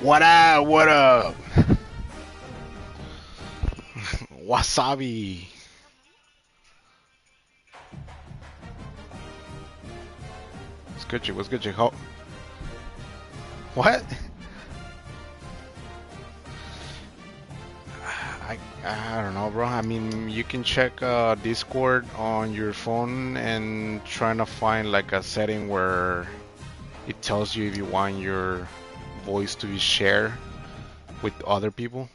What up? What up? Wasabi. What's good, Jake? What's good, Jake? What? I don't know, bro. I mean, you can check Discord on your phone and trying to find like a setting where it tells you if you want your voice to be shared with other people.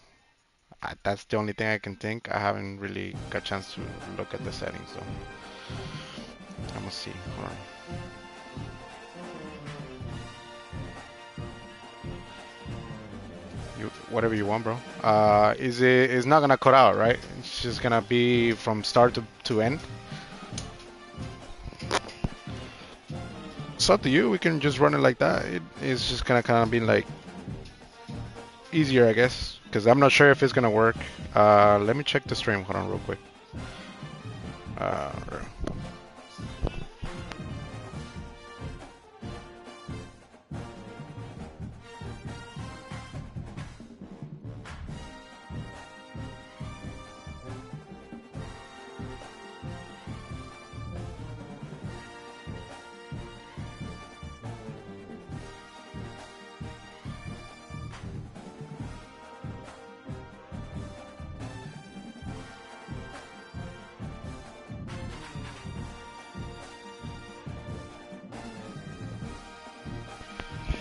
That's the only thing I can think. I haven't really got a chance to look at the settings, so I'm gonna see. Hold on. Whatever you want, bro. Is it? It's not gonna cut out, right? It's just gonna be from start to end. It's up to you. We can just run it like that. It's just gonna kind of be like easier, I guess, because I'm not sure if it's gonna work. Let me check the stream. Hold on, real quick. Uh,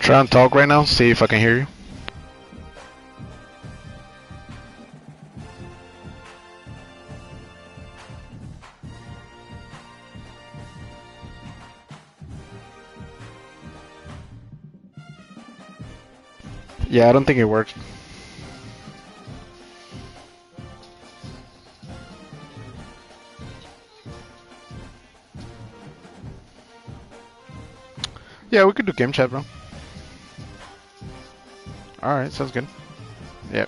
Try and talk right now. See if I can hear you. Yeah, I don't think it works. Yeah, we could do game chat, bro. All right, sounds good. Yep.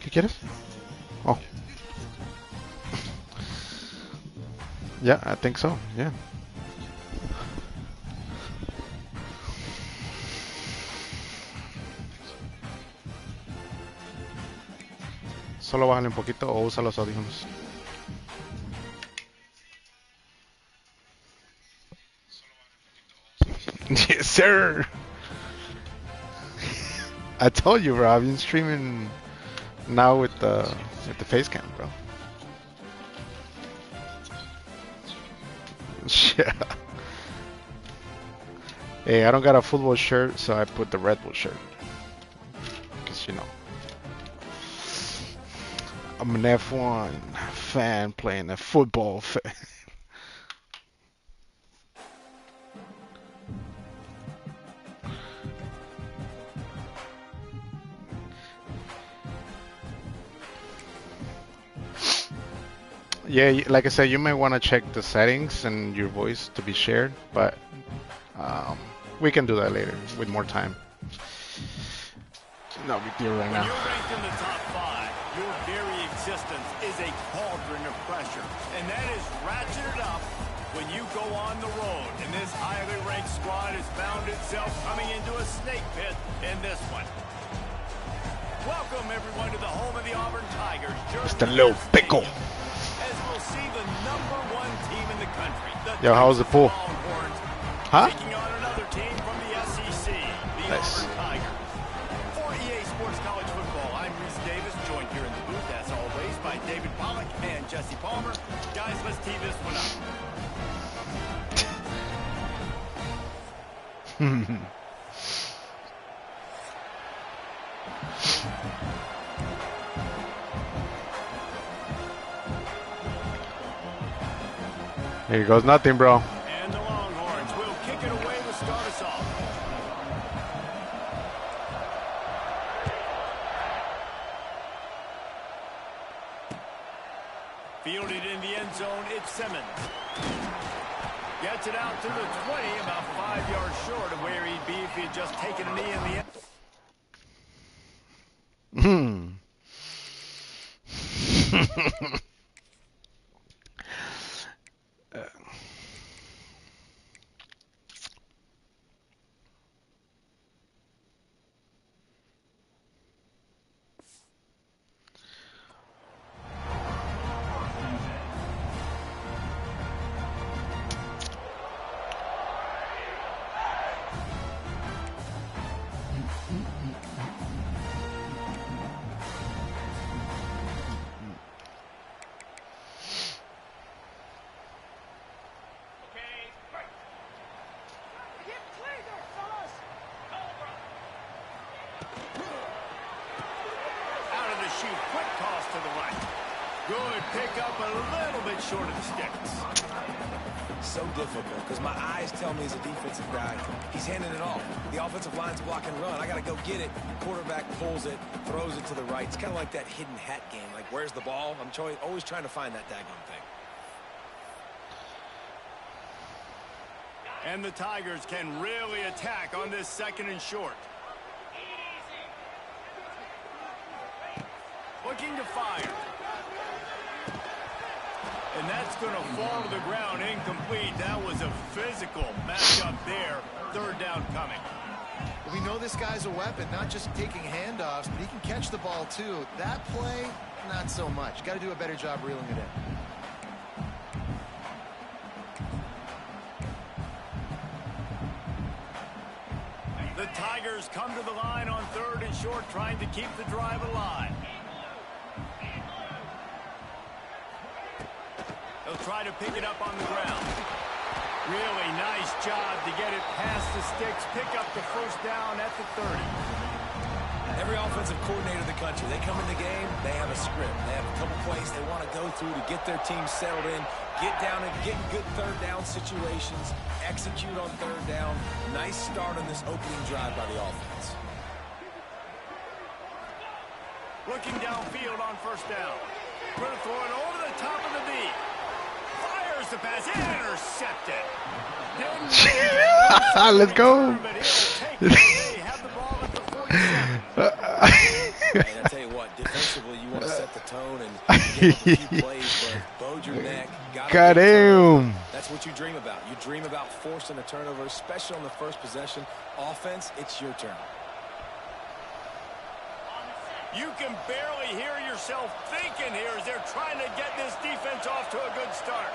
¿Qué quieres? Oh, yeah, I think so. Yeah. Solo bájale un poquito o usa los audífonos. Yes, sir. I told you, bro. I've been streaming now with the face cam, bro. Yeah. Hey, I don't got a football shirt, so I put the Red Bull shirt. Cause you know, I'm an F1 fan playing a football. Yeah, like I said, you might want to check the settings and your voice to be shared, but um, we can do that later with more time. No big deal right When now. you're ranked in the top 5, your very existence is a cauldron of pressure. And that is ratcheted up when you go on the road. And this highly ranked squad has found itself coming into a snake pit in this one. Welcome, everyone, to the home of the Auburn Tigers. Just a little pickle. As we'll see the #1 team in the country, the Yo, how was the Texas pool? Longhorns, Huh? taking on another team from the SEC, the Nice. Auburn Tigers. For EA Sports College Football, I'm Reese Davis, joined here in the booth, as always, by David Pollack and Jesse Palmer. Guys, let's tee this one up. Here goes nothing, bro. And the Longhorns will kick it away to start us off. Fielded in the end zone, it's Simmons. Gets it out to the 20, about 5 yards short of where he'd be if he had just taken a knee in the end. short of the sticks. So difficult because my eyes tell me as a defensive guy, he's handing it off. The offensive line's block and run. I got to go get it. Quarterback pulls it, throws it to the right. It's kind of like that hidden hat game. Like, where's the ball? I'm always trying to find that daggone thing. And the Tigers can really attack on this 2nd and short. Looking to fire. And that's going to fall to the ground incomplete. That was a physical matchup there. 3rd down coming. We know this guy's a weapon, not just taking handoffs, but he can catch the ball too. That play, not so much. Got to do a better job reeling it in. The Tigers come to the line on 3rd and short, trying to keep the drive alive. They'll try to pick it up on the ground. Really nice job to get it past the sticks, pick up the 1st down at the 30. Every offensive coordinator in the country, they come in the game, they have a script. They have a couple plays they want to go through to get their team settled in, get down and get in good 3rd down situations, execute on 3rd down. Nice start on this opening drive by the offense. Looking downfield on 1st down. Going to throw it over the top of the D. Fires the pass, intercepted. Let's go. Hey, I tell you what, defensively, you want to set the tone and give up a few plays, but bowed your neck. Got him. That's what you dream about. You dream about forcing a turnover, especially on the 1st possession. Offense, it's your turn. You can barely hear yourself thinking here as they're trying to get this defense off to a good start.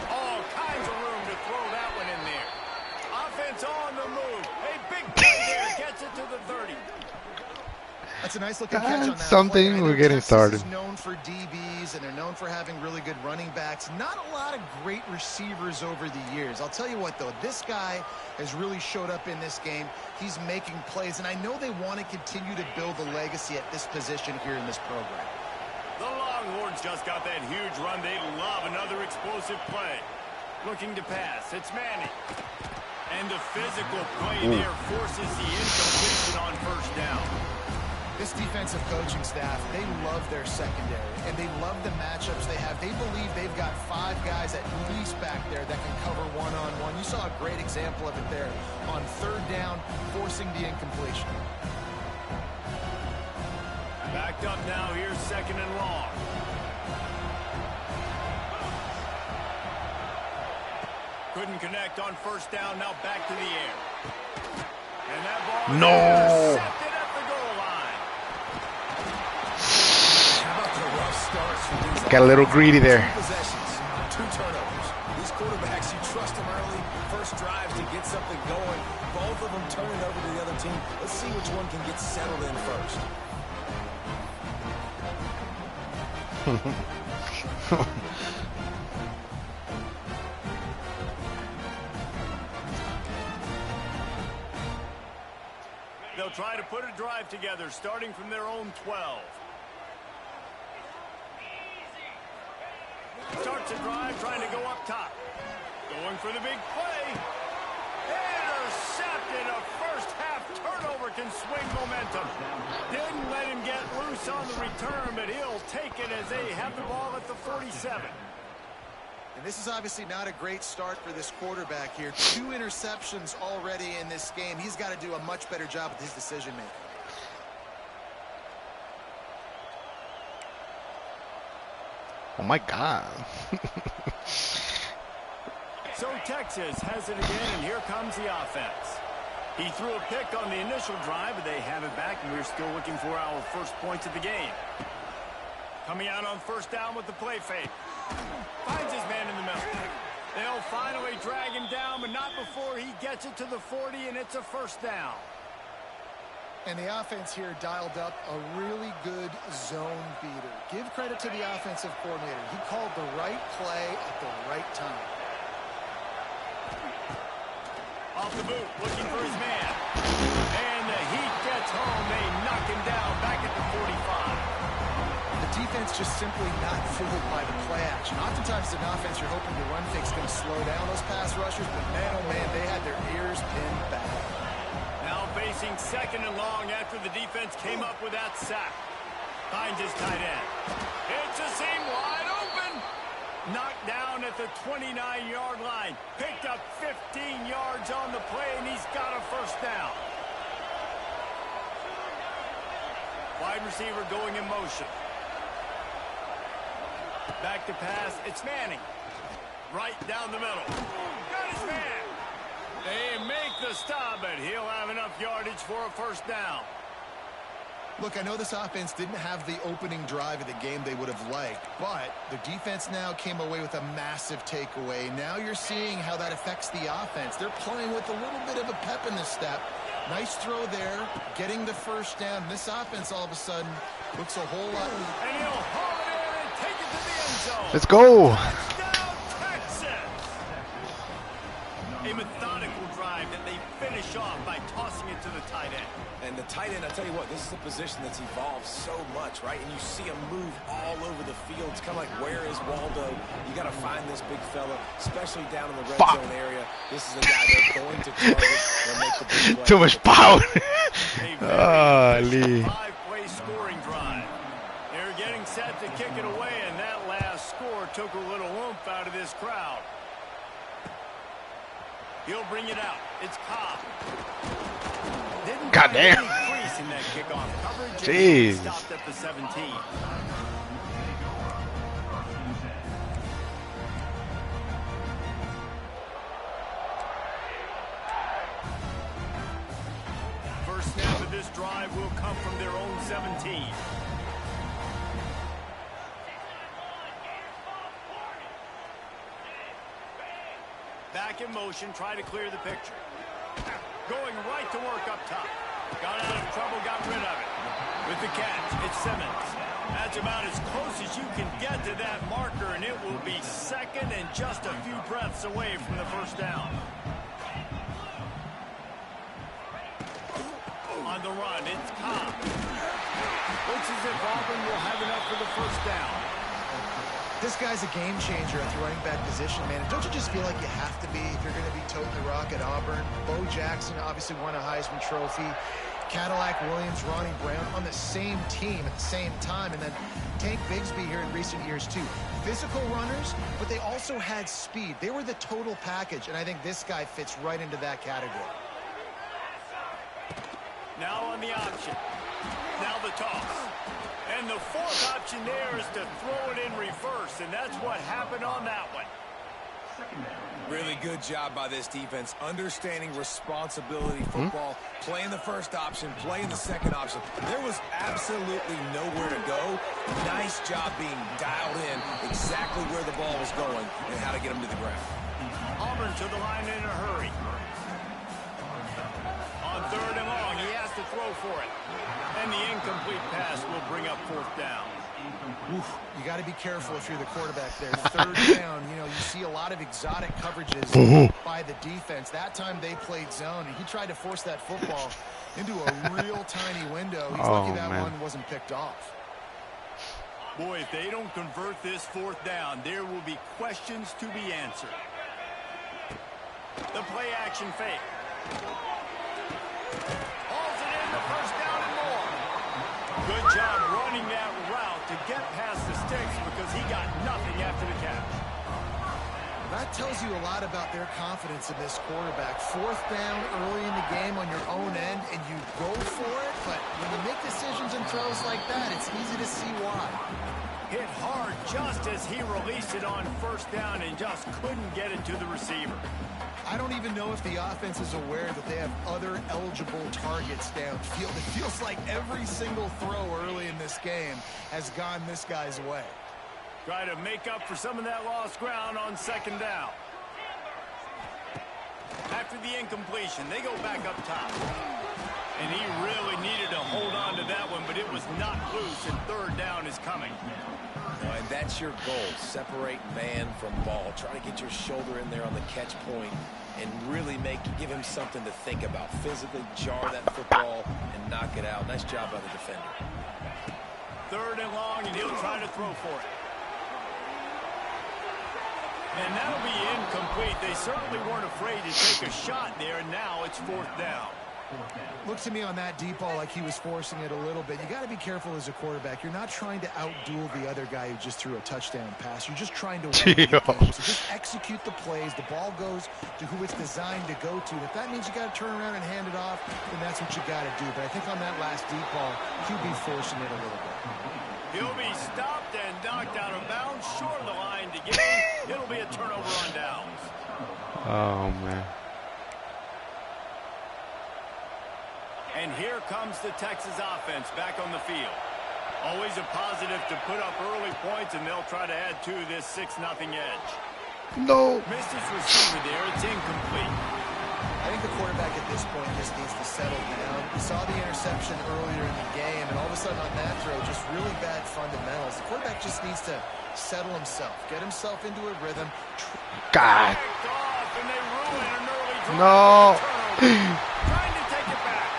All kinds of room to throw that one in there. Offense on the move. A big play there. Gets it to the 30. That's a nice looking catch on that something play. we're getting started. Texas is known for DBs, and they're known for having really good running backs. Not a lot of great receivers over the years. I'll tell you what, though, this guy has really showed up in this game. He's making plays, and I know they want to continue to build a legacy at this position here in this program. The Longhorns just got that huge run. They love another explosive play. Looking to pass. It's Manning. And the physical play there forces the incompletion on 1st down. This defensive coaching staff, they love their secondary, and they love the matchups they have. They believe they've got 5 guys at least back there that can cover one-on-one. You saw a great example of it there on 3rd down, forcing the incompletion. Backed up now. Here's 2nd and long. Couldn't connect on 1st down. Now back to the air. And that ball is intercepted at the goal line. How about the rough starts for these Got a little greedy there. 2 possessions, 2 turnovers. These quarterbacks, you trust them early. 1st drives to get something going. Both of them turning over to the other team. Let's see which one can get settled in first. They'll try to put a drive together, starting from their own 12. Starts a drive, trying to go up top. Going for the big play. Intercepted. A 1st half turnover can swing momentum. Didn't let him get loose on the return, but he'll take it as they have the ball at the 47. And this is obviously not a great start for this quarterback here. 2 interceptions already in this game. He's got to do a much better job with his decision-making. Oh my God. So Texas has it again, and here comes the offense. He threw a pick on the initial drive, but they have it back, and we're still looking for our 1st points of the game. Coming out on 1st down with the play fake. Finds his man in the middle. They'll finally drag him down, but not before he gets it to the 40, and it's a 1st down. And the offense here dialed up a really good zone beater. Give credit to the offensive coordinator. He called the right play at the right time. Off the boot, looking for his man. And the Heat gets home. They knock him down back at the 45. The defense just simply not fooled by the play action. Oftentimes, an offense you're hoping the run fake's going to slow down those pass rushers, but man, oh man, they had their ears pinned back. Now facing 2nd and long after the defense came up with that sack. Finds his tight end. It's a seam wide open. Knocked down at the 29-yard line. Picked up 15 yards on the play, and he's got a first down. Wide receiver going in motion. Back to pass. It's Manning. Right down the middle. Got his man. They make the stop, but he'll have enough yardage for a first down. Look, I know this offense didn't have the opening drive of the game they would have liked, but the defense now came away with a massive takeaway. Now you're seeing how that affects the offense. They're playing with a little bit of a pep in the step. Nice throw there, getting the first down. This offense all of a sudden looks a whole lot. And he'll haul it in and take it to the end zone. Let's go. Touchdown, Texas! A methodical drive that they finish off by tossing it to the tight end. And the tight end, I tell you what, this is a position that's evolved so much, right? And you see him move all over the field. It's kind of like, where is Waldo? You got to find this big fella, especially down in the red zone area. This is a guy they're going to target and make the big play. Too much power. Lee. 5-play scoring drive. They're getting set to kick it away, and that last score took a little oomph out of this crowd. He'll bring it out. It's Cobb. God damn. In that kickoff coverage. Jeez. Stopped at the 17. First snap of this drive will come from their own 17. Back in motion, try to clear the picture. Going right to work up top. Got out of trouble, got rid of it. With the catch, it's Simmons. That's about as close as you can get to that marker, and it will be 2nd and just a few breaths away from the first down. On the run, it's Cobb. Looks as if Auburn will have enough for the first down. This guy's a game changer at the running back position, man. And don't you just feel like you have to be if you're going to be toting the rock at Auburn? Bo Jackson obviously won a Heisman Trophy. Cadillac Williams, Ronnie Brown on the same team at the same time. And then Tank Bigsby here in recent years, too. Physical runners, but they also had speed. They were the total package, and I think this guy fits right into that category. Now on the option. Now the toss. And the fourth option there is to throw it in reverse, and that's what happened on that one. Really good job by this defense, understanding responsibility football, playing the first option, playing the second option. There was absolutely nowhere to go. Nice job being dialed in exactly where the ball was going and how to get him to the ground. Auburn to the line in a hurry. On 3rd and long, he has to throw for it. And the incomplete pass will bring up 4th down. Oof, you got to be careful if you're the quarterback there. 3rd down, you know, you see a lot of exotic coverages by the defense. That time they played zone, and he tried to force that football into a real tiny window. He's lucky that one wasn't picked off. Boy, if they don't convert this 4th down, there will be questions to be answered. The play action fake. Hauls it in, the first down and more. Good job running that route to get past the sticks because he got nothing after the catch. That tells you a lot about their confidence in this quarterback. 4th down early in the game on your own end, and you go for it, but when you make decisions and throws like that, it's easy to see why. Hit hard just as he released it on 1st down and just couldn't get it to the receiver. I don't even know if the offense is aware that they have other eligible targets downfield. It feels like every single throw early in this game has gone this guy's way. Try to make up for some of that lost ground on 2nd down. After the incompletion, they go back up top. And he really needed to hold on to that one, but it was not loose, and 3rd down is coming. And that's your goal. Separate man from ball. Try to get your shoulder in there on the catch point and really give him something to think about. Physically jar that football and knock it out. Nice job by the defender. 3rd and long, and he'll try to throw for it. And that'll be incomplete. They certainly weren't afraid to take a shot there, and now it's 4th down. Looked to me on that deep ball like he was forcing it a little bit. You got to be careful as a quarterback. You're not trying to outduel the other guy who just threw a touchdown pass. You're just trying to win. So just execute the plays. The ball goes to who it's designed to go to. If that means you got to turn around and hand it off, then that's what you got to do. But I think on that last deep ball, QB forcing it a little bit. He'll be stopped and knocked out of bounds, short of the line to gain. It'll be a turnover on downs. Oh, man. And here comes the Texas offense back on the field. Always a positive to put up early points, and they'll try to add to this 6-0 edge. No. Missed his receiver there. It's incomplete. I think the quarterback at this point just needs to settle down. We saw the interception earlier in the game, and all of a sudden on that throw, just really bad fundamentals. The quarterback just needs to settle himself, get himself into a rhythm. God. Off, and they ruin an early drive. No. Trying to take it back.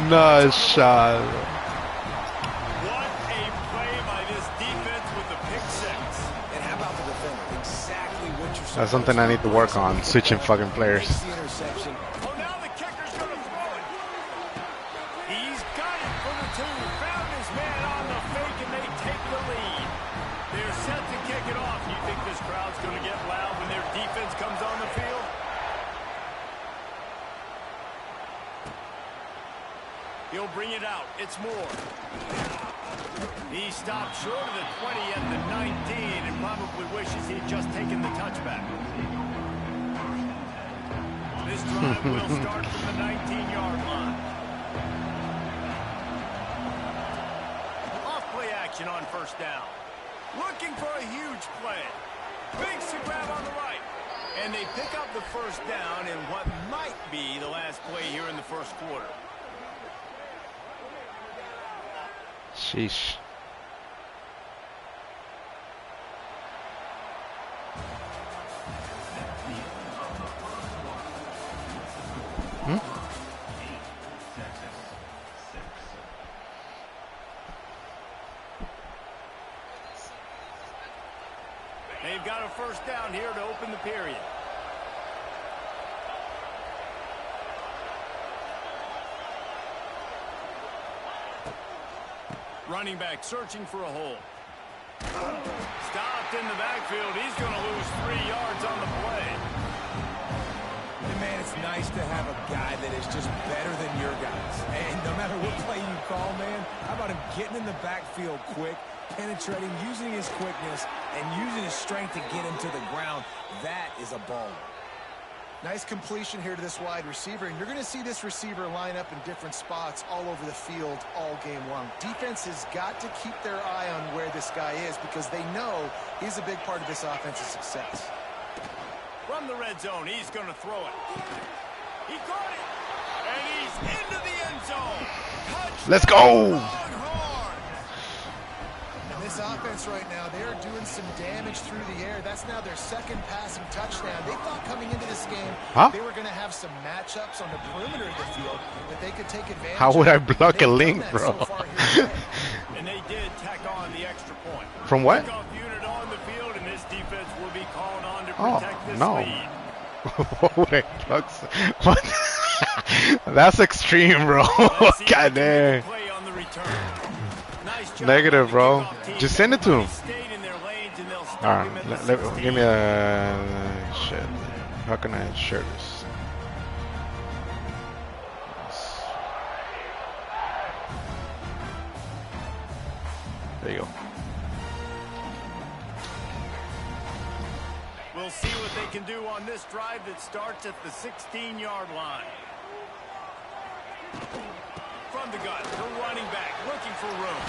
Nice shot. What a play by this defense with the pick 6. And how about the defender? Exactly what you're saying. That's something I need to work on, switching fucking players. The interception. Oh, now the kicker's going to throw it. He's got it for the 2. Found his man on the fake, and they take the lead. They're set to kick it off. You think this crowd's going to get loud when their defense comes on the field? He'll bring it out. It's Moore. He stopped short of the 20 at the 19 and probably wishes he'd just taken the touchback. This drive will start from the 19-yard line. Off-play action on 1st down. Looking for a huge play. Fakes the grab on the right. And they pick up the 1st down in what might be the last play here in the 1st quarter. Sheesh. They've got a 1st down here to open the period. Running back searching for a hole. Stopped in the backfield. He's going to lose 3 yards on the play. And man, it's nice to have a guy that is just better than your guys. And no matter what play you call, man, how about him getting in the backfield quick, penetrating, using his quickness, and using his strength to get him to the ground. That is a baller. Nice completion here to this wide receiver, and you're going to see this receiver line up in different spots all over the field all game long. Defense has got to keep their eye on where this guy is because they know he's a big part of this offense's success. From the red zone, he's going to throw it. He caught it, and he's into the end zone. Touchdown, Let's go. This offense right now, they are doing some damage through the air. That's now their 2nd passing touchdown. They thought coming into this game they were going to have some matchups on the perimeter of the field that they could take advantage of. How would I block a link, bro? And they did tack on the extra point. From what? Unit on the field, and this defense will be called on to protect this no. lead. What would I block? What? That's extreme, bro. God damn. Play on the return. Nice job. Negative, bro. Just send it to him. Stayed in their lanes, and they'll stop Alright, him at the give me a shit. How can I share this? There you go. We'll see what they can do on this drive that starts at the 16-yard line. From the gun, the running back looking for room.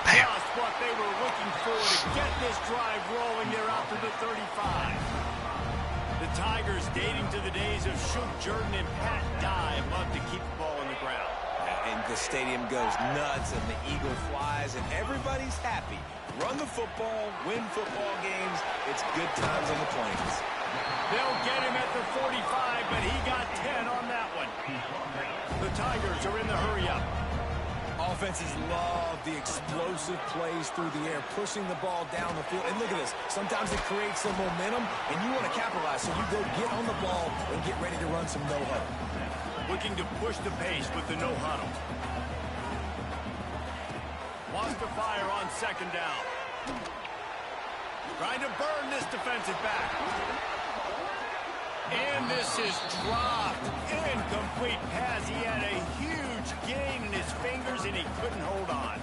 Just what they were looking for to get this drive rolling. They're out to the 35. The Tigers, dating to the days of Shug Jordan and Pat Dye, love to keep the ball on the ground. And the stadium goes nuts and the eagle flies and everybody's happy. Run the football, win football games. It's good times on the Plains. They'll get him at the 45, but he got 10 on that one. The Tigers are in the hurry-up. Offenses love the explosive plays through the air, pushing the ball down the field. And look at this. Sometimes it creates some momentum, and you want to capitalize. So you go get on the ball and get ready to run some no-huddle. Looking to push the pace with the no-huddle. Wants to fire on second down. Trying to burn this defensive back. And this is dropped. Incomplete pass. He had a huge gain in his fingers, and he couldn't hold on.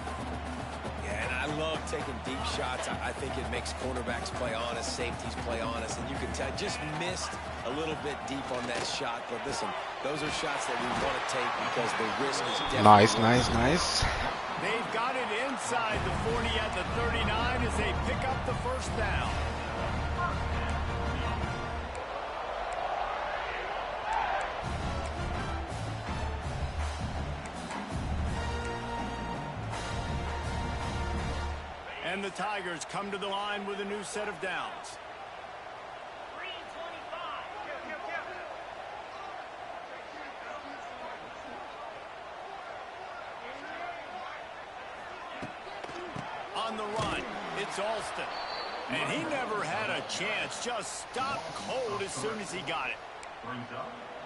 Yeah, and I love taking deep shots. I think it makes cornerbacks play honest, safeties play honest, and you can tell just missed a little bit deep on that shot. But listen, those are shots that we want to take because the risk is definitely Nice. They've got it inside the 40 at the 39 as they pick up the first down. And the Tigers come to the line with a new set of downs. On the run, it's Alston. And he never had a chance, just stopped cold as soon as he got it.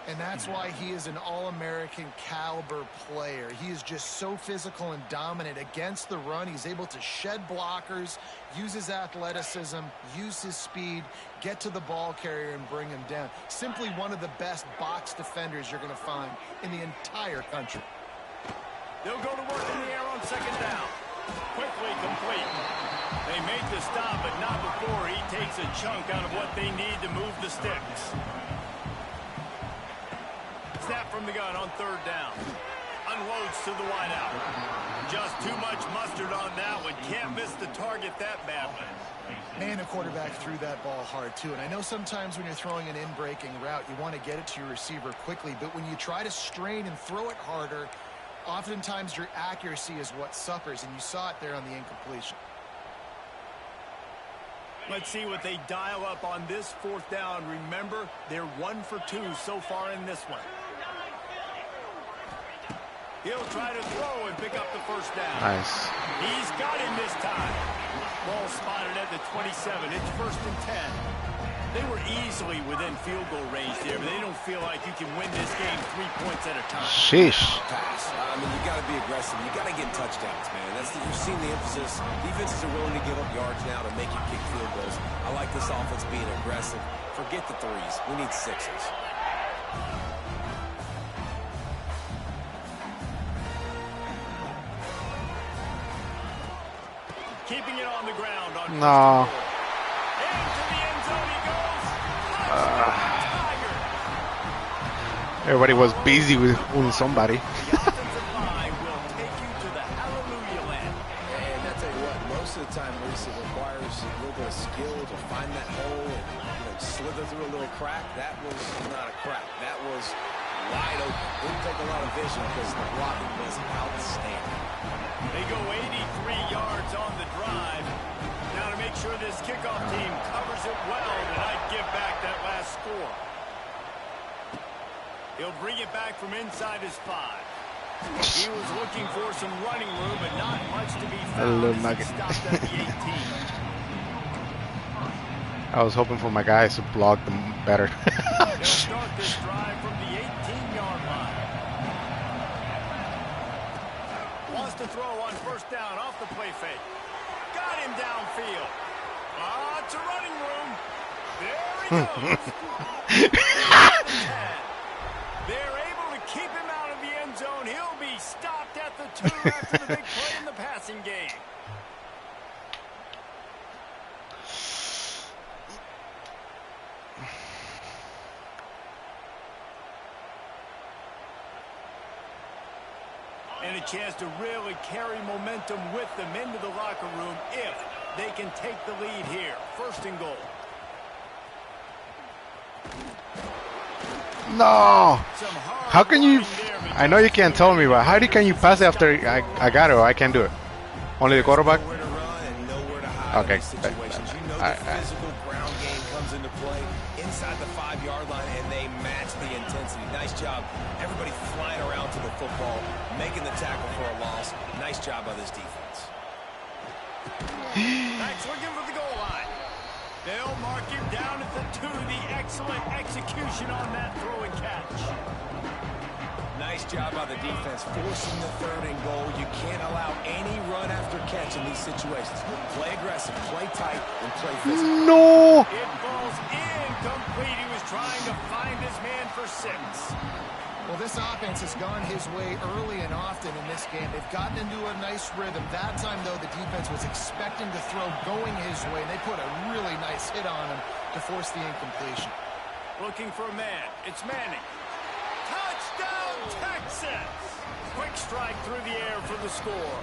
And that's why he is an All-American caliber player. He is just so physical and dominant against the run. He's able to shed blockers, use his athleticism, use his speed, get to the ball carrier and bring him down. Simply one of the best box defenders you're going to find in the entire country. They'll go to work in the air on second down. Quickly complete. They made the stop, but not before he takes a chunk out of what they need to move the sticks. Snap from the gun on third down. Unloads to the wideout. Just too much mustard on that one. Can't miss the target that badly. Man, a quarterback threw that ball hard, too. And I know sometimes when you're throwing an in-breaking route, you want to get it to your receiver quickly. But when you try to strain and throw it harder, oftentimes your accuracy is what suffers. And you saw it there on the incompletion. Let's see what they dial up on this fourth down. Remember, they're 1 for 2 so far in this one. He'll try to throw and pick up the first down. Nice. He's got him this time. Ball spotted at the 27. It's 1st and 10. They were easily within field goal range there, but they don't feel like you can win this game 3 points at a time. Sheesh. Pass. I mean, you got to be aggressive. You got to get touchdowns, man. You've seen the emphasis. Defenses are willing to give up yards now to make you kick field goals. I like this offense being aggressive. Forget the threes. We need sixes. Keeping it on the ground. No. Into the end zone he goes. Tiger. Everybody was busy with somebody. The offensive line will take you to the hallelujah land. And I tell you what, most of the time, Reese, it requires a little bit of skill to find that hole and slither through a little crack. That was not a crack. That was wide open. Didn't take a lot of vision because the blocking was outstanding. They go 83 yards on the drive. Now to make sure this kickoff team covers it well, and I'd give back that last score. He'll bring it back from inside his 5. He was looking for some running room, but not much to be found. little As nugget. he stopped at the 18. I was hoping for my guys to block them better. They'll start this drive from the 18-yard line. Wants to throw on first down off the play fake. Got him downfield. Lots of running room. There he goes. They're able to keep him out of the end zone. He'll be stopped at the 2 after the big play in the passing game. And a chance to really carry momentum with them into the locker room if they can take the lead here. 1st and goal. No. Some hard How can you? running there, but I know you can't tell me, but how can you pass it after I got it or I can't do it? Only the quarterback? Nowhere to run and nowhere to hide Okay. in these situations. You know the physical ground game comes into play inside the 5-yard line, and they match the intensity. Nice job. Everybody flying around to the football, making the tackle for a loss. Nice job by this defense. Back swinging for the goal line. They'll mark him down at the 2. The excellent execution on that throw and catch. Nice job by the defense, forcing the 3rd and goal. You can't allow any run after catch in these situations. Play aggressive, play tight, and play physical. No! It falls incomplete. He was trying to find his man for 6. Well, this offense has gone his way early and often in this game. They've gotten into a nice rhythm. That time, though, the defense was expecting to throw going his way, and they put a really nice hit on him to force the incompletion. Looking for a man. It's Manning. Touchdown, Texas! Quick strike through the air for the score.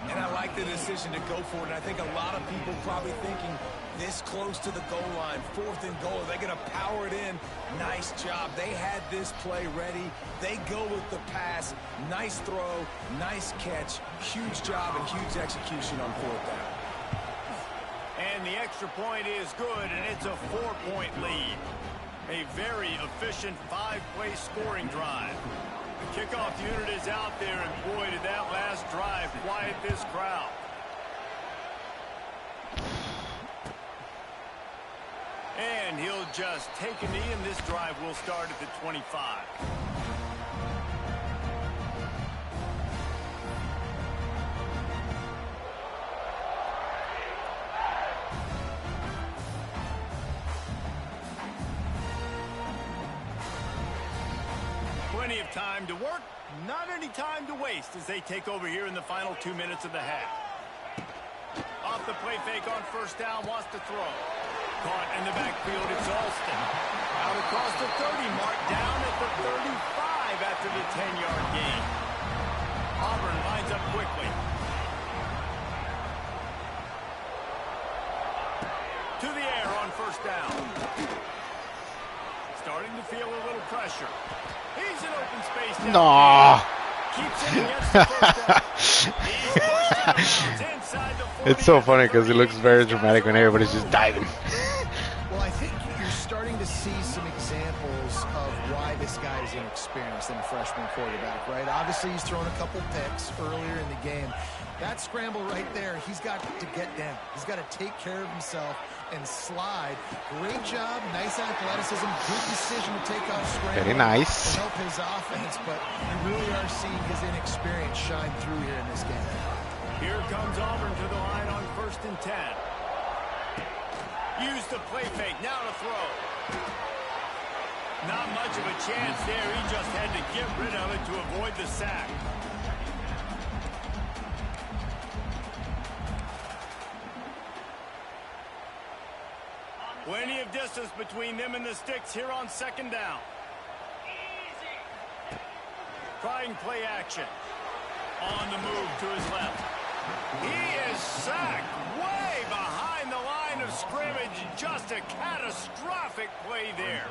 And I like the decision to go for it. And I think a lot of people probably thinking this close to the goal line, 4th and goal. Are they going to power it in? Nice job. They had this play ready. They go with the pass. Nice throw, nice catch. Huge job and huge execution on 4th down. And the extra point is good, and it's a 4-point lead. A very efficient 5-play scoring drive. The kickoff unit is out there, and boy, did that last drive quiet this crowd. And he'll just take a knee, and this drive will start at the 25. Plenty of time to work, not any time to waste as they take over here in the final 2 minutes of the half. Off the play fake on 1st down, wants to throw. Caught in the backfield, it's Alston. Out across the 30 mark, down at the 35 after the 10-yard gain. Auburn lines up quickly. To the air on 1st down. Starting to feel a little pressure. He's in open space down. No. Keeps it against the 1st down. He's busted out inside the 40. It's so funny because it looks very dramatic when everybody's just diving. Well, I think you're starting to see some examples of why this guy is inexperienced in a freshman quarterback, right? Obviously, he's thrown a couple picks earlier in the game. That scramble right there, he's got to get down. He's got to take care of himself and slide. Great job, nice athleticism, good decision to take off scramble. Very nice. To help his offense, but you really are seeing his inexperience shine through here in this game. Here comes Auburn to the line on 1st and 10. Use the play fake, now to throw. Not much of a chance there. He just had to get rid of it to avoid the sack. Plenty of distance between them and the sticks here on 2nd down. Trying play action. On the move to his left. He is sacked way behind the line of scrimmage. Just a catastrophic play there.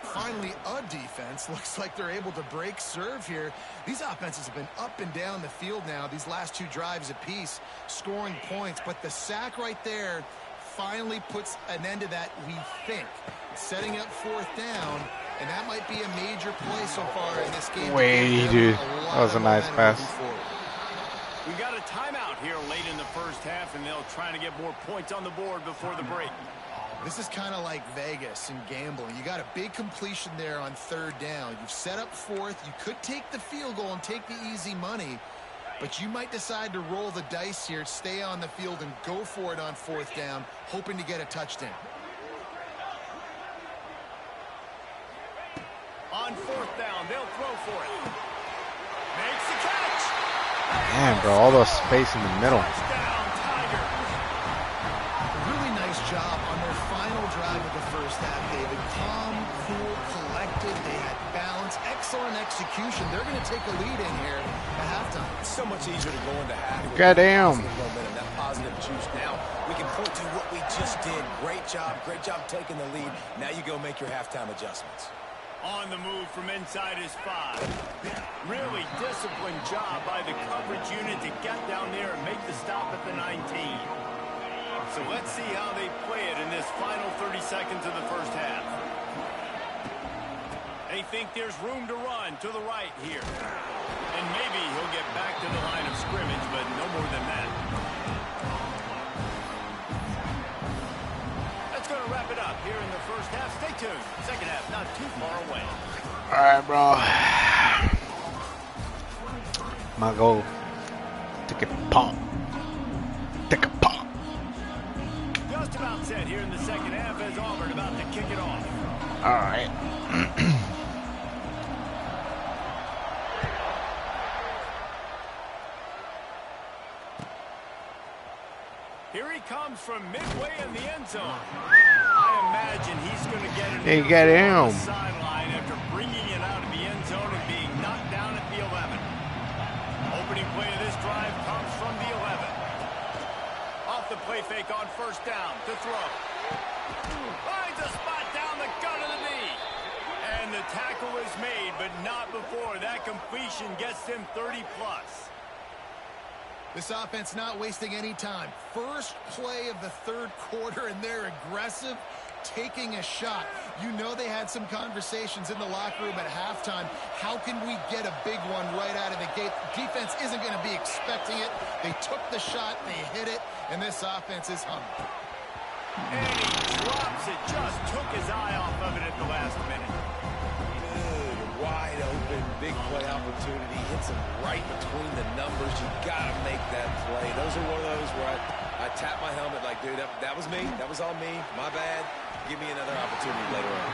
Finally, a defense. Looks like they're able to break serve here. These offenses have been up and down the field now, these last 2 drives apiece, scoring points. But the sack right there finally puts an end to that, we think. Setting up 4th down, and that might be a major play so far in this game. Wait, dude. That was a nice pass. We got a timeout here late in the 1st half, and they'll try to get more points on the board before the break. This is kind of like Vegas and gambling. You got a big completion there on 3rd down. You've set up 4th. You could take the field goal and take the easy money, but you might decide to roll the dice here, stay on the field, and go for it on 4th down, hoping to get a touchdown. On 4th down, they'll throw for it. Makes the catch. Man, bro, all the space in the middle. Touchdown, Tigers. Really nice job on their final drive of the 1st half, David. Calm, cool, collected. They had balance. Excellent execution. They're going to take a lead in here at halftime. It's so much easier to go into half. Goddamn. That positive juice. Now we can point to what we just did. Great job taking the lead. Now you go make your halftime adjustments. On the move from inside his 5. Really disciplined job by the coverage unit to get down there and make the stop at the 19. So let's see how they play it in this final 30 seconds of the first half. They think there's room to run to the right here. And maybe he'll get back to the line of scrimmage, but no more than that. That's going to wrap it up here in the first half. Stay tuned. Second half not too far away. All right, bro. My goal. Take a pump. Take a pump. Just about set here in the second half as Auburn about to kick it off. All right. Here he comes from midway in the end zone. I imagine he's going to get an get on him. the sideline after bringing it out of the end zone and being knocked down at the 11. Opening play of this drive comes from the 11. Off the play fake on first down to throw. Finds a spot down the gut of the knee. And the tackle is made, but not before that completion gets him 30+. This offense not wasting any time. First play of the third quarter, and they're aggressive, taking a shot. You know they had some conversations in the locker room at halftime. How can we get a big one right out of the gate? Defense isn't going to be expecting it. They took the shot, they hit it, and this offense is hungry. And he drops it. Just took his eye off of it at the last minute. Good, wide open, big play opportunity. Hits him right between the numbers. You got to make that play. Those are one of those where I tap my helmet like, dude, that was me. That was all me. My bad. Give me another opportunity later on.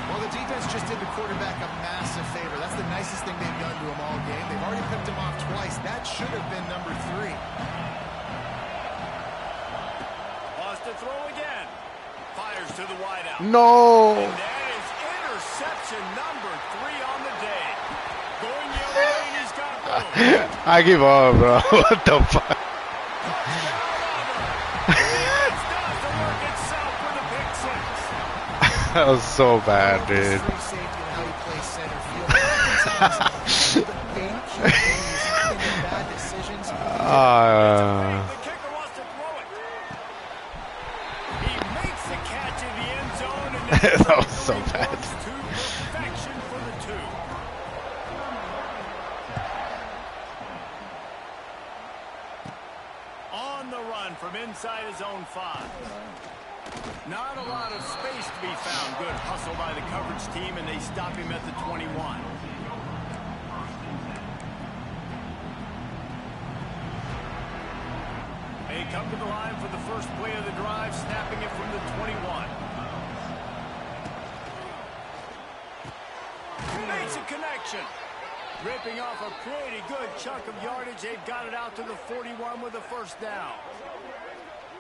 Well, the defense just did the quarterback a massive favor. That's the nicest thing they've done to him all game. They've already picked him off twice. That should have been number 3. Lost to throw again. Fires to the wideout. No. And that is interception number 3 on the day. Going the other way, and he's got room. I give up, bro. What the fuck? Defense does the work itself with a pick 6. That was so bad, dude. Free safety and how he plays center field. The big QBs making bad decisions. The kicker wants to throw it. He makes the catch in the end zone, and then That was so bad. to perfection for the 2. On the run from inside his own 5. Not a lot of space to be found. Good hustle by the coverage team, and they stop him at the 21. They come to the line for the first play of the drive, snapping it from the 21. Makes a connection. Ripping off a pretty good chunk of yardage. They've got it out to the 41 with a first down.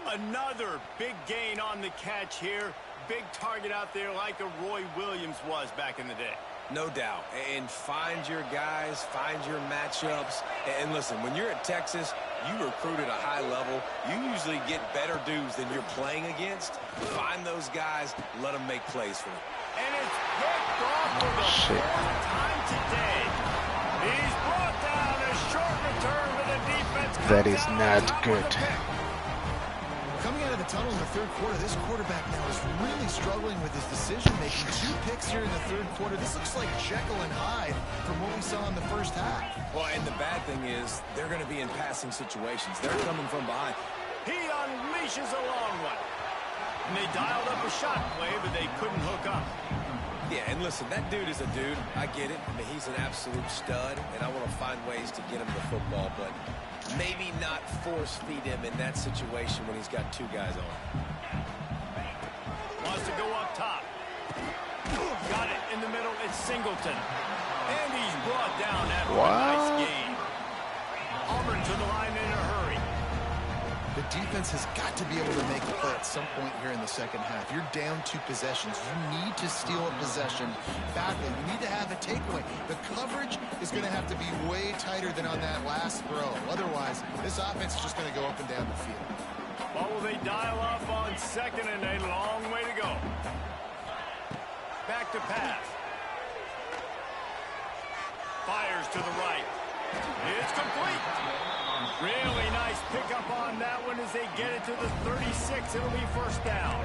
Another big gain on the catch here. Big target out there like a Roy Williams was back in the day. No doubt. And find your guys, find your matchups. And listen, when you're at Texas, you recruit at a high level. You usually get better dudes than you're playing against. Find those guys, let them make plays for you. And it's picked off for the 4th time today. He's brought down a short return, but the defense comes That is out on not top good. with a pick. Coming out of the tunnel in the third quarter, this quarterback now is really struggling with his decision-making. 2 picks here in the third quarter. This looks like Jekyll and Hyde from what we saw in the first half. Well, and the bad thing is they're going to be in passing situations. They're coming from behind. He unleashes a long one. And they dialed up a shot play, but they couldn't hook up. Yeah, and listen, that dude is a dude. I get it. I mean, he's an absolute stud, and I want to find ways to get him the football, but maybe not force feed him in that situation when he's got 2 guys on. Wants to go up top. Got it in the middle. It's Singleton. And he's brought down after a nice gain. Auburn to the line in a hurry. The defense has got to be able to make a play at some point here in the second half. You're down 2 possessions. You need to steal a possession badly. You need to have a takeaway. The coverage is going to have to be way tighter than on that last throw. Otherwise, this offense is just going to go up and down the field. What will they dial up on second and a long way to go? Back to pass. Fires to the right. It's complete. Really nice pickup on that one as they get it to the 36. It'll be first down.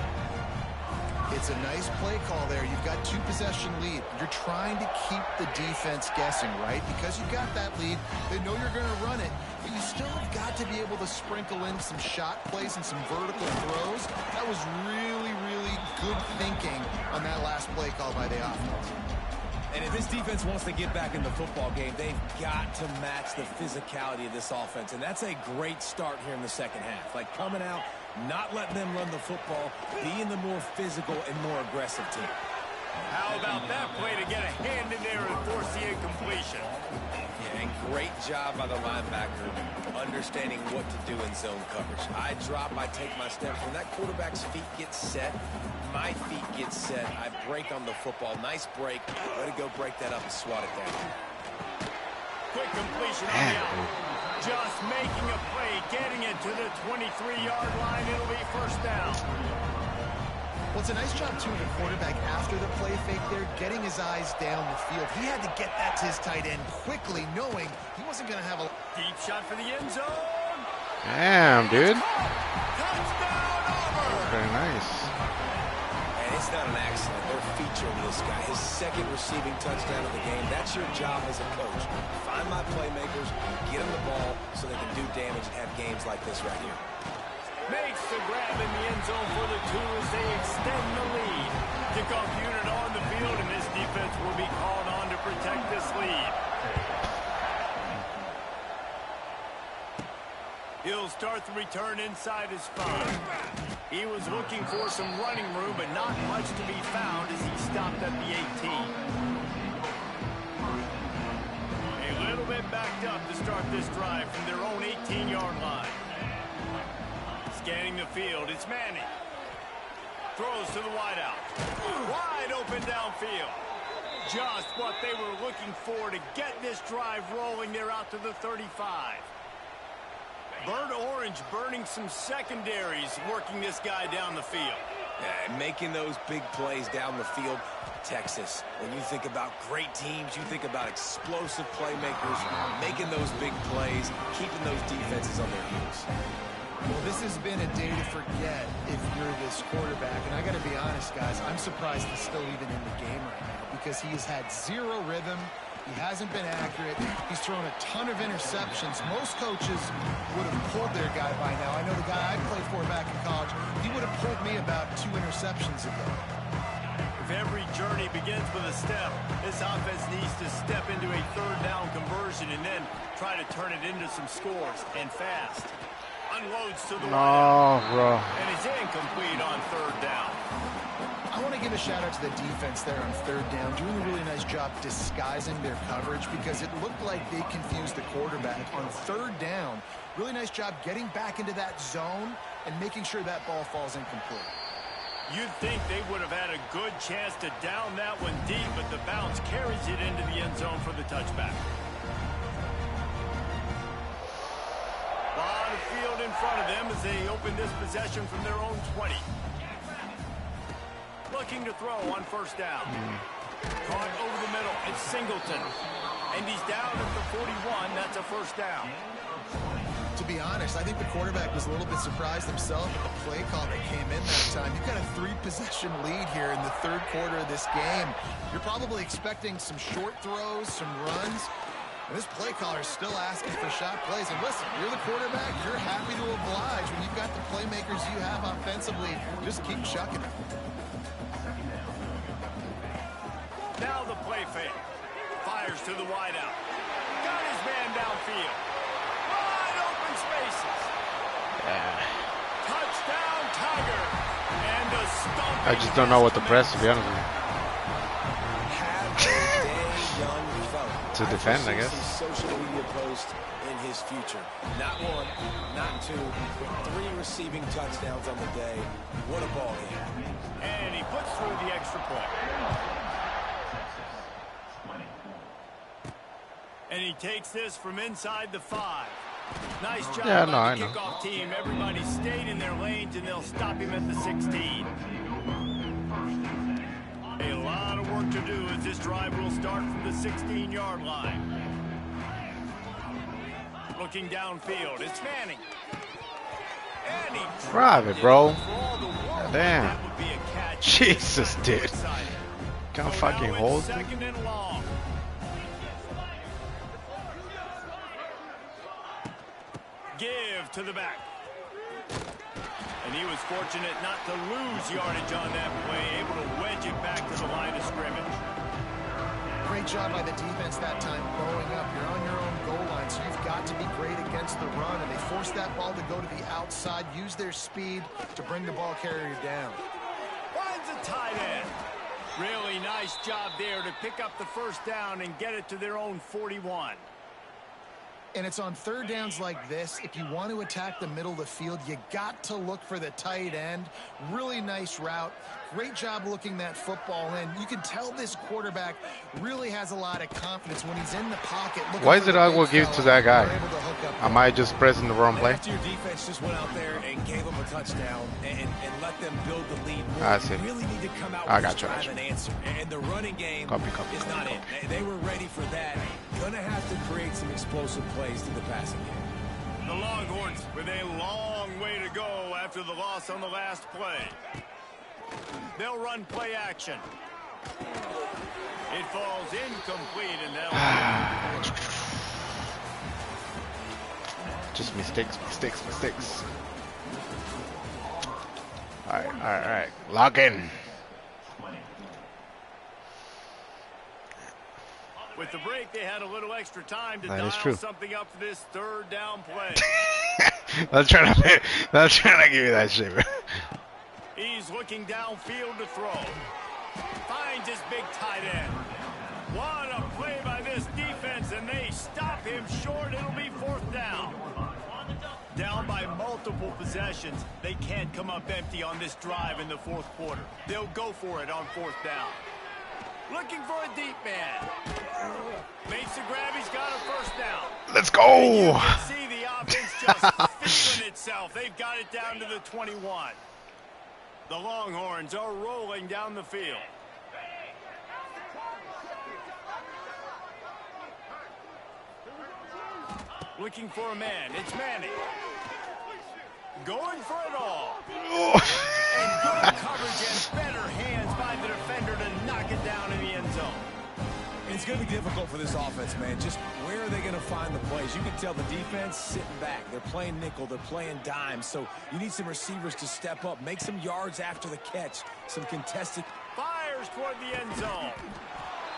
It's a nice play call there. You've got 2-possession lead. You're trying to keep the defense guessing, right? Because you got that lead, they know you're going to run it, but you still have got to be able to sprinkle in some shot plays and some vertical throws. That was really, really good thinking on that last play call by the offense. And if this defense wants to get back in the football game, they've got to match the physicality of this offense. And that's a great start here in the second half. Like coming out, not letting them run the football, being the more physical and more aggressive team. How about that play to get a hand in there and force the incompletion? Yeah, and great job by the linebacker understanding what to do in zone coverage. I drop, I take my steps. When that quarterback's feet get set, my feet get set, I break on the football. Nice break. Way to go break that up and swat it down. Quick completion on the out. Just making a play, getting it to the 23-yard line. It'll be first down. Well, it's a nice job, too, of the quarterback after the play fake there, getting his eyes down the field. He had to get that to his tight end quickly, knowing he wasn't going to have a deep shot for the end zone. Damn, dude. Touchdown, Auburn. Very nice. And it's not an accident. They're featuring this guy. His second receiving touchdown of the game. That's your job as a coach. Find my playmakers, get them the ball so they can do damage and have games like this right here. Makes the grab in the end zone for the 2 as they extend the lead. Kickoff unit on the field, and this defense will be called on to protect this lead. He'll start the return inside his 5. He was looking for some running room, but not much to be found as he stopped at the 18. A little bit backed up to start this drive from their own 18-yard line. Scanning the field, it's Manning. Throws to the wideout. Wide open downfield. Just what they were looking for to get this drive rolling. They're out to the 35. Burnt Orange burning some secondaries, working this guy down the field. Yeah, making those big plays down the field. Texas, when you think about great teams, you think about explosive playmakers, making those big plays, keeping those defenses on their heels. Well, this has been a day to forget if you're this quarterback. And I got to be honest, guys, I'm surprised he's still even in the game right now because he has had zero rhythm. He hasn't been accurate. He's thrown a ton of interceptions. Most coaches would have pulled their guy by now. I know the guy I played for back in college, he would have pulled me about 2 interceptions ago. If every journey begins with a step, this offense needs to step into a third down conversion and then try to turn it into some scores, and fast. Unloads to the No, bro. and it's incomplete on third down. I want to give a shout out to the defense there on third down, doing a really nice job disguising their coverage because it looked like they confused the quarterback on third down. Really nice job getting back into that zone and making sure that ball falls incomplete. You'd think they would have had a good chance to down that one deep, but the bounce carries it into the end zone for the touchback. A lot of field in front of them as they open this possession from their own 20. Looking to throw on first down. Caught over the middle. It's Singleton. And he's down at the 41. That's a first down. To be honest, I think the quarterback was a little bit surprised himself at the play call that came in that time. You've got a 3-possession lead here in the third quarter of this game. You're probably expecting some short throws, some runs. And this play caller is still asking for shot plays. And listen, you're the quarterback. You're happy to oblige. When you've got the playmakers you have offensively, just keep chucking it. Now the play fake. Fires to the wideout. Got his man downfield. Wide open spaces. Touchdown, Tiger. And a stump. I just don't know what to press, to be honest with you. Have a day, young fella. To defend, I guess. Some social media posts in his future. Not 1, not 2, but 3 receiving touchdowns on the day. What a ball game. And he puts through the extra point. And he takes this from inside the 5. Nice job by the kickoff team. Everybody stayed in their lanes, and they'll stop him at the 16. A lot of work work to do as this drive will start from the 16-yard line. Looking downfield, it's Manning. And he Drive it, bro. for all the world, Damn. that would be a catch. Jesus, dude. Excited. Can't So fucking now it's hold it. second and long. Give to the back. And he was fortunate not to lose yardage on that play, able to wedge it back to the line of scrimmage. Great job by the defense that time, blowing up. You're on your own goal line, so you've got to be great against the run, and they forced that ball to go to the outside, use their speed to bring the ball carrier down. Finds a tight end. Really nice job there to pick up the first down and get it to their own 41. And it's on third downs like this, if you want to attack the middle of the field, you got to look for the tight end. Really nice route. Great job looking that football in. You can tell this quarterback really has a lot of confidence when he's in the pocket. Why is it I will give to that guy? Am I just pressing the wrong play? After your defense just went out there and gave them a touchdown and let them build the lead more, I see. you really need to come out I with got this you, drive and answer. And the running game Copy, is not it. They were ready for that. Gonna have to create some explosive plays through the passing game. The Longhorns with a long way to go after the loss on the last play. They'll run play action. It falls incomplete and they'll... Just mistakes. All right. Lock in. With the break, they had a little extra time to That is dial true. something up for this third down play. Not trying to give you that shit, bro. He's looking downfield to throw. Finds his big tight end. What a play by this defense, and they stop him short. It'll be fourth down. Down by multiple possessions. They can't come up empty on this drive in the fourth quarter. They'll go for it on fourth down. Looking for a deep man. Makes the grab. He's got a first down. Let's You go. can see the offense just feeling itself. They've got it down to the 21. The Longhorns are rolling down the field. Looking for a man. It's Manning. Going for it all. And good coverage and better hands by the defender to knock it down in the end zone. It's going to be difficult for this offense, man. Just where are they going to find the plays? You can tell the defense sitting back. They're playing nickel. They're playing dime. So you need some receivers to step up, make some yards after the catch, some contested. Fires toward the end zone.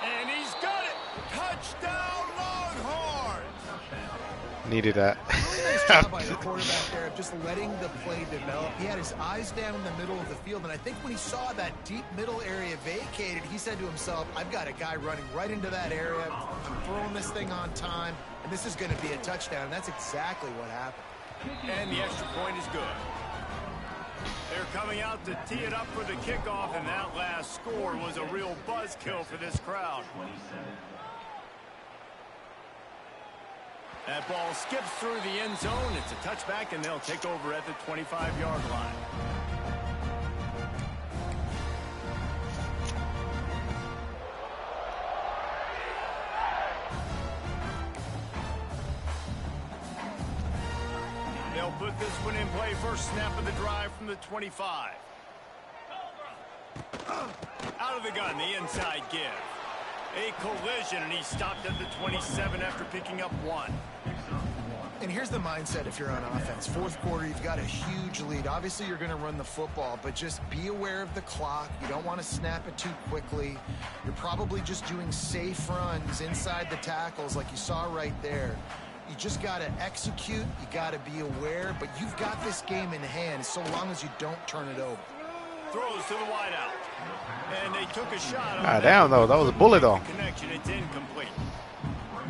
And he's got it. Touchdown, Longhorns. Needed that. Really nice job by the quarterback there of just letting the play develop. He had his eyes down in the middle of the field, and I think when he saw that deep middle area vacated, he said to himself, I've got a guy running right into that area. I'm throwing this thing on time, and this is going to be a touchdown. And that's exactly what happened. And the extra point is good. They're coming out to tee it up for the kickoff, and that last score was a real buzzkill for this crowd. That ball skips through the end zone. It's a touchback, and they'll take over at the 25-yard line. They'll put this one in play. First snap of the drive from the 25. Out of the gun, the inside give. A collision, and he stopped at the 27 after picking up one. And here's the mindset if you're on offense. Fourth quarter, you've got a huge lead. Obviously, you're going to run the football, but just be aware of the clock. You don't want to snap it too quickly. You're probably just doing safe runs inside the tackles like you saw right there. You just got to execute. You got to be aware, but you've got this game in hand so long as you don't turn it over. Throws to the wideout. And they took a shot. Ah, damn, though. That was a bullet, though. Connection, it's incomplete.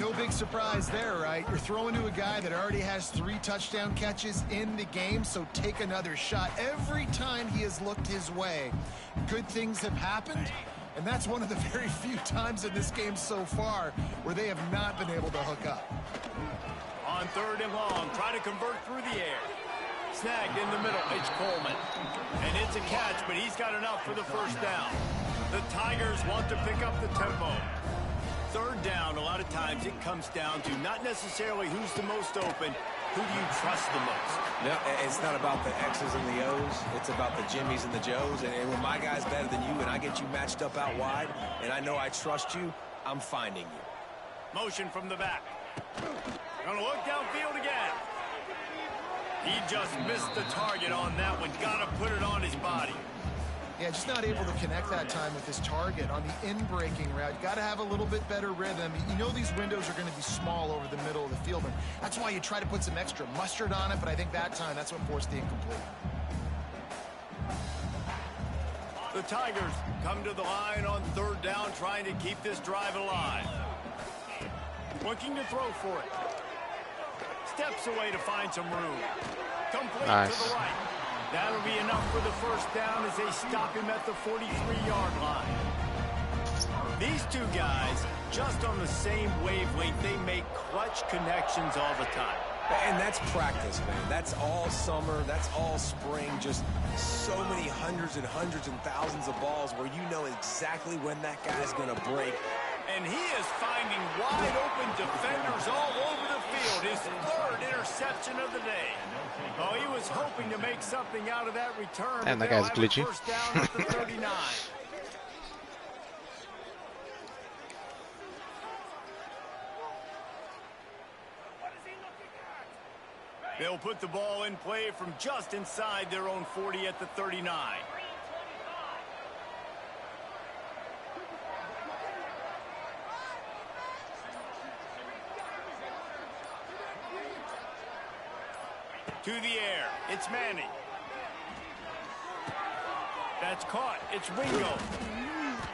No big surprise there, right? You're throwing to a guy that already has 3 touchdown catches in the game, so take another shot. Every time he has looked his way, good things have happened, and that's one of the very few times in this game so far where they have not been able to hook up. On third and long, try to convert through the air. Snagged in the middle, it's Coleman. And it's a catch, but he's got enough for the first down. The Tigers want to pick up the tempo. Third down, a lot of times it comes down to not necessarily who's the most open, who do you trust the most? No, it's not about the X's and the O's. It's about the Jimmies and the Joes. And when my guy's better than you and I get you matched up out wide and I know I trust you, I'm finding you. Motion from the back. Gonna look downfield again. He just missed the target on that one. Gotta put it on his body. Yeah, just not able to connect that time with his target on the in-breaking route. Got to have a little bit better rhythm. You know these windows are going to be small over the middle of the field, and that's why you try to put some extra mustard on it, but I think that time that's what forced the incomplete. The Tigers come to the line on third down, trying to keep this drive alive. Looking to throw for it. Steps away to find some room. Complete to the right. That'll be enough for the first down as they stop him at the 43-yard line. These two guys, just on the same wavelength, they make clutch connections all the time. And that's practice, man. That's all summer. That's all spring. Just so many hundreds and thousands of balls where you know exactly when that guy's going to break. And he is finding wide-open defenders all over the field. His third interception of the day. Oh, he was hoping to make something out of that return. And that guy's glitchy. First down at the 39. They'll put the ball in play from just inside their own 40 at the 39. To the air, it's Manning. That's caught, it's Wingo.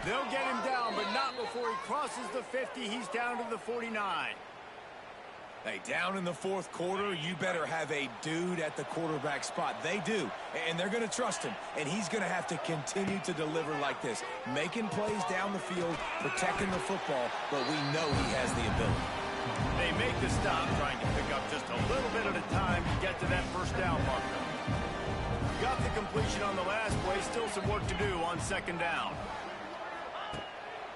They'll get him down, but not before he crosses the 50. He's down to the 49. Hey, down in the fourth quarter, you better have a dude at the quarterback spot. They do, and they're going to trust him, and he's going to have to continue to deliver like this, making plays down the field, protecting the football, but we know he has the ability. They make the stop, trying to pick up just a little bit at a time to get to that first down marker. Got the completion on the last play, still some work to do on second down.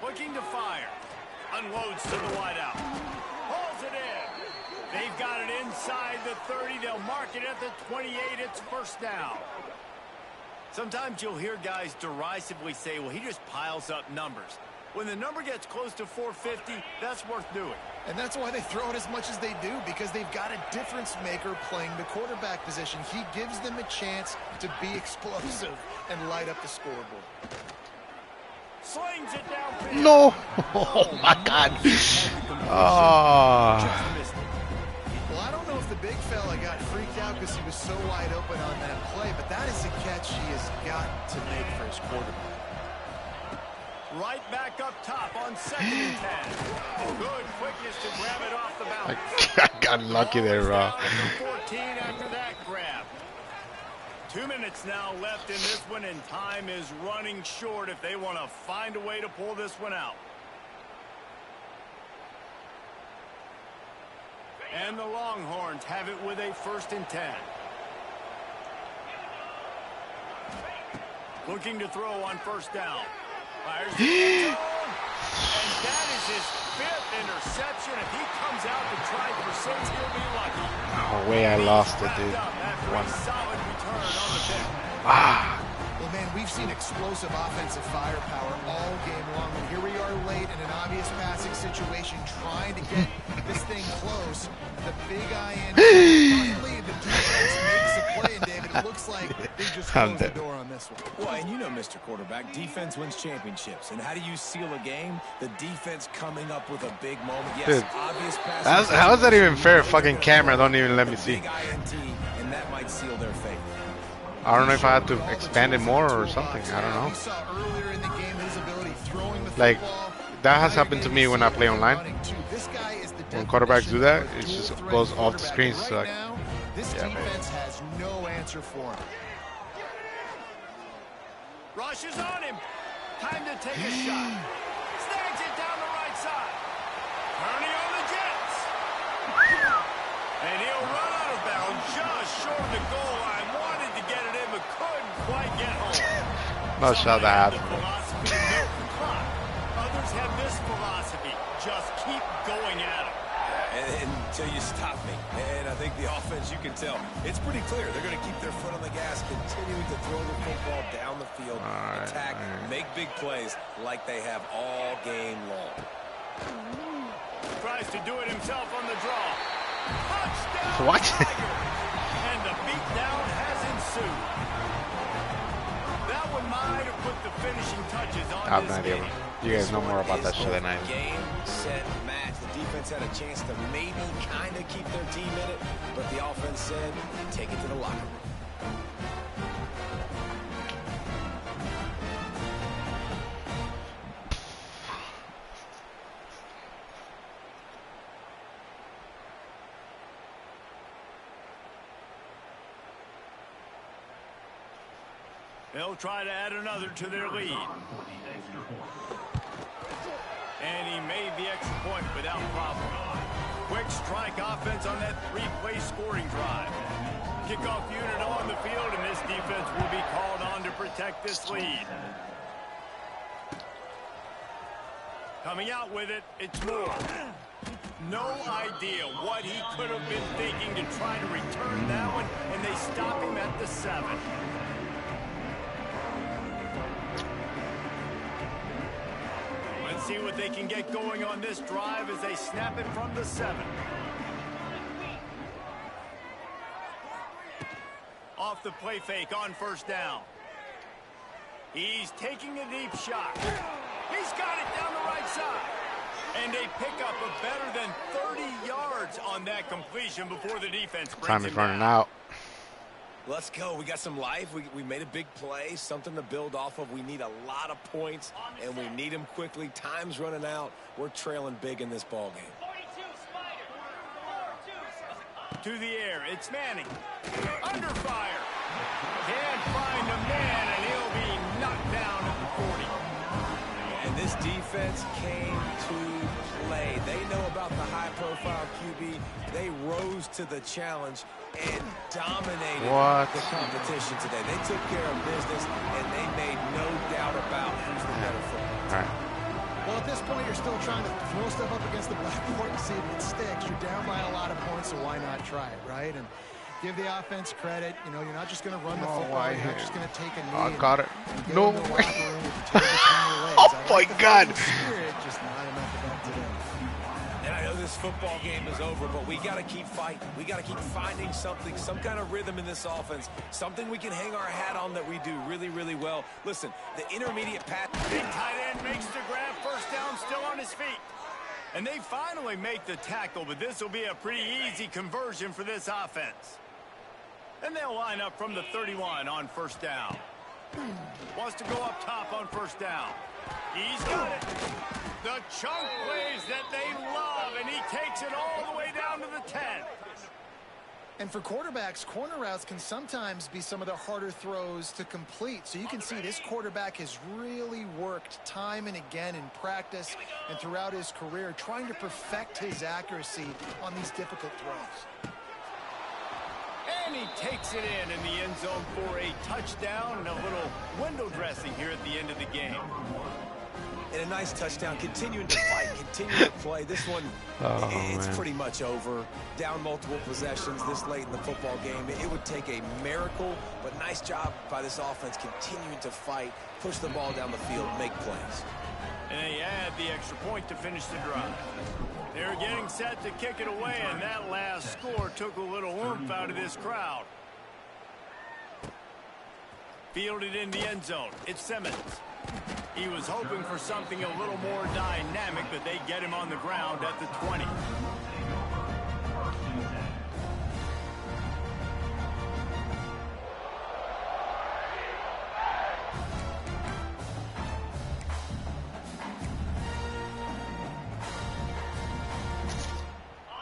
Looking to fire. Unloads to the wideout. Hauls it in. They've got it inside the 30. They'll mark it at the 28. It's first down. Sometimes you'll hear guys derisively say, well, he just piles up numbers. When the number gets close to 450, that's worth doing. And that's why they throw it as much as they do, because they've got a difference maker playing the quarterback position. He gives them a chance to be explosive and light up the scoreboard. Slings it downfield. No! Oh my God! Oh. Well, I don't know if the big fella got freaked out because he was so wide open on that play, but that is a catch he has got to make for his quarterback. Right back up top on second and 10. Good quickness to grab it off the bounce. I got lucky there, Rob. 14 after that grab. 2 minutes now left in this one, and time is running short if they want to find a way to pull this one out. And the Longhorns have it with a first and 10. Looking to throw on first down. Fires the end zone, and that is his 5th interception. If he comes out to try for 6, he'll be lucky. No way, I lost it, dude. One solid return on the pick. Well, man, we've seen explosive offensive firepower all game long, and here we are late in an obvious passing situation, trying to get this thing close. The big eye in. Finally, the defense makes a play, and David, it looks like they just closed the door on this one. Well, and you know, Mr. Quarterback, defense wins championships. And how do you seal a game? The defense coming up with a big moment. Yes, dude, obvious passing. how is that even fair? Fucking camera don't even let me see. Big INT, and that might seal their fate. I don't know if I had to expand it more or something. I don't know. We saw earlier in the game his ability throwing the Like, football. that has happened to me when I play online. This guy is the When quarterbacks do that, definition it of a just dual-threat goes off the quarterback. screen. Right So like, now, this yeah, defense has no answer for him. Rushes on him. Time to take a shot. Snags it down the right side. Turning on the Jets. And he'll run out of bounds just short of the goal line. Wanted to get it in, but couldn't quite get home. no shot that The happened. philosophy of milk Till you stop me. And I think the offense, you can tell, it's pretty clear. They're going to keep their foot on the gas, continuing to throw the football down the field, attack, make big plays like they have all game long. Tries to do it himself on the draw. Touchdown, What? And the beatdown has ensued. That one might have put the finishing touches on I have this no idea. game. You guys know more about that shit than I do. Game, set, match. The defense had a chance to maybe kind of keep their team in it, but the offense said, take it to the locker room. They'll try to add another to their lead. And he made the extra point without problem. Quick strike offense on that three-play scoring drive. Kickoff unit on the field, and this defense will be called on to protect this lead. Coming out with it, it's Moore. No idea what he could have been thinking to try to return that one, and they stop him at the 7. Let's see what they can get going on this drive as they snap it from the 7. Off the play fake on first down. He's taking a deep shot. He's got it down the right side. And they pick up a better than 30 yards on that completion before the defense brings Time him is running down. out. Let's go. We got some life. We made a big play, something to build off of. We need a lot of points, and we need them quickly. Time's running out. We're trailing big in this ball game. To the air, it's Manning. Under fire. Can't find a man, and he'll be knocked down at the 40. And this defense came to play. They know about the high-profile QB. They rose to the challenge and dominated the competition today. They took care of business, and they made no doubt about who's the better football. All right. Well, at this point, you're still trying to throw stuff up against the blackboard and see if it sticks. You're down by a lot of points, so why not try it, right? And give the offense credit. You know, you're not just going to run the football. You're not just going to take a knee. I got it. And No get in the way. locker room with the tail between your legs. Oh I my like the God. fighting spirit, just not enough of that today. And I know this football game is over, but we got to keep fighting. We got to keep finding something, some kind of rhythm in this offense, something we can hang our hat on that we do really, really well. Listen, the intermediate pass. Big tight end makes the grab, first down, still on his feet. And they finally make the tackle, but this will be a pretty easy conversion for this offense. And they'll line up from the 31 on first down. Wants to go up top on first down. He's got it. The chunk plays that they love, and he takes it all the way down to the 10. And for quarterbacks, corner routes can sometimes be some of the harder throws to complete. So you can see this quarterback has really worked time and again in practice and throughout his career, trying to perfect his accuracy on these difficult throws. And he takes it in the end zone for a touchdown and a little window dressing here at the end of the game. And a nice touchdown, continuing to fight, continuing to play. This one, it's pretty much over. Down multiple possessions this late in the football game. It would take a miracle, but nice job by this offense continuing to fight, push the ball down the field, make plays. And they add the extra point to finish the drive. They're getting set to kick it away, and that last score took a little oomph out of this crowd. Fielded in the end zone. It's Simmons. He was hoping for something a little more dynamic, but they get him on the ground at the 20.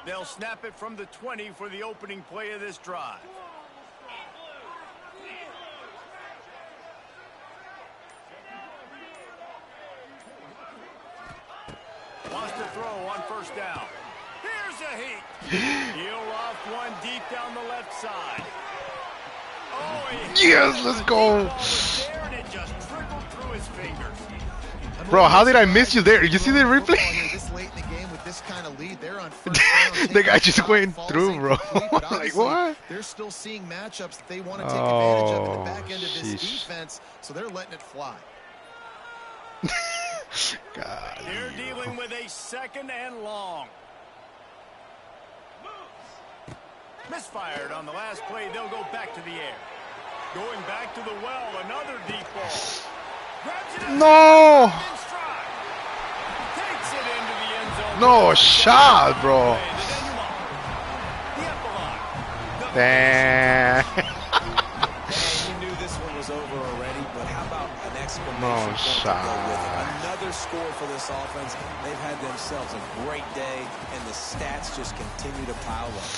They'll snap it from the 20 for the opening play of this drive. Wants to throw on first down. Here's a heat. He'll loft one deep down the left side. Oh, yes, let's go. There, and it just trickled through his fingers. Bro, how did I miss you there? You see the replay? This late in the game with with this kind of lead, they're on first down. The guy just Shot went falls through, bro. incomplete, but Like, obviously, what? they're still seeing matchups that they want to take advantage of in the Oh, back end of this sheesh. defense, so they're letting it fly. God. They're dealing with a 2nd and long. Misfired on the last play. They'll go back to the air. Going back to the well. Another deep ball. Grabs it up No! in stride. Takes it into the end zone. No shot, bro. The epilogue. The Damn. And you knew this one was over already, but how about an exclamation No point to go with it? shot. Another score for this offense. They've had themselves a great day, and the stats just continue to pile up.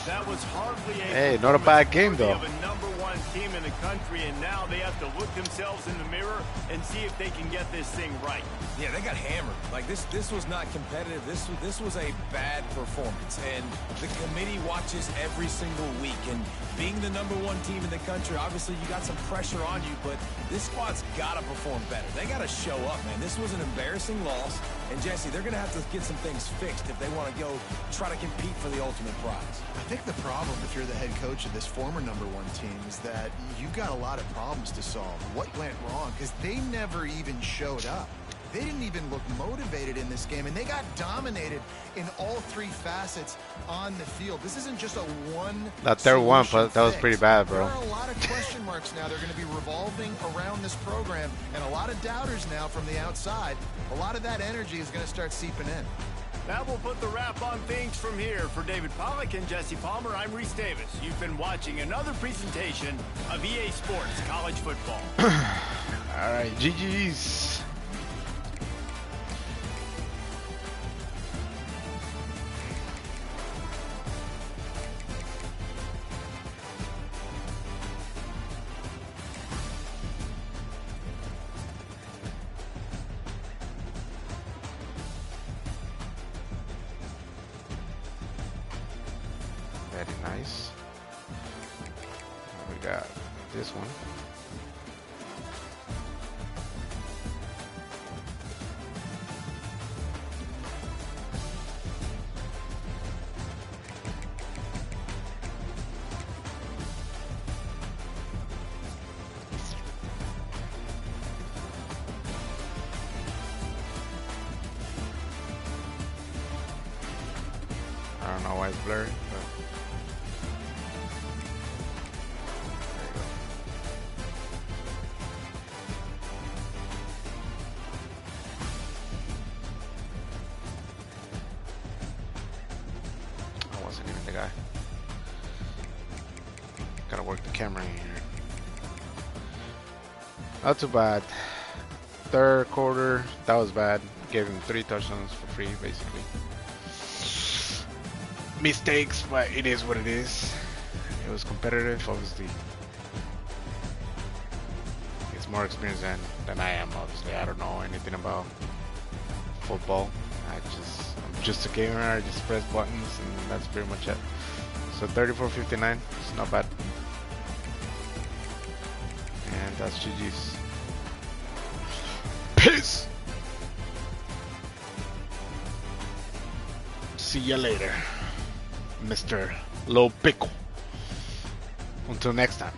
That was hardly a Hey, not a bad game, worthy though. of a #1 team in the country, and now they have to look themselves in the mirror and see if they can get this thing right. Yeah, they got hammered. Like this was not competitive. This was a bad performance, and the committee watches every single week. And being the #1 team in the country, obviously you got some pressure on you, but this squad's got to perform better. They got to show up, man. This was an embarrassing loss, and Jesse, they're going to have to get some things fixed if they want to go try to compete for the ultimate prize. I think the problem, if you're the head coach of this former #1 team, is that you've got a lot of problems to solve. What went wrong? Because they never even showed up. They didn't even look motivated in this game, and they got dominated in all 3 facets on the field. This isn't just a one. That third one, solution that was fix. pretty bad, bro. There are a lot of question marks now. They're going to be revolving around this program, and a lot of doubters now from the outside. A lot of that energy is going to start seeping in. That will put the wrap on things from here. For David Pollack and Jesse Palmer, I'm Reese Davis. You've been watching another presentation of EA Sports College Football. All right, GG's. Very nice. We got this one. I don't know why it's blurry, but there you go. I wasn't even the guy. Gotta work the camera in here. Not too bad. Third quarter, that was bad. Gave him 3 touchdowns for free, basically. Mistakes, but it is what it is. It was competitive, obviously. He's more experienced than I am, obviously. I don't know anything about football. I'm just a gamer. I just press buttons, and that's pretty much it. So 34-59, it's not bad. And that's GG's. Peace. See ya later, Mr. Low Pickle. Until next time.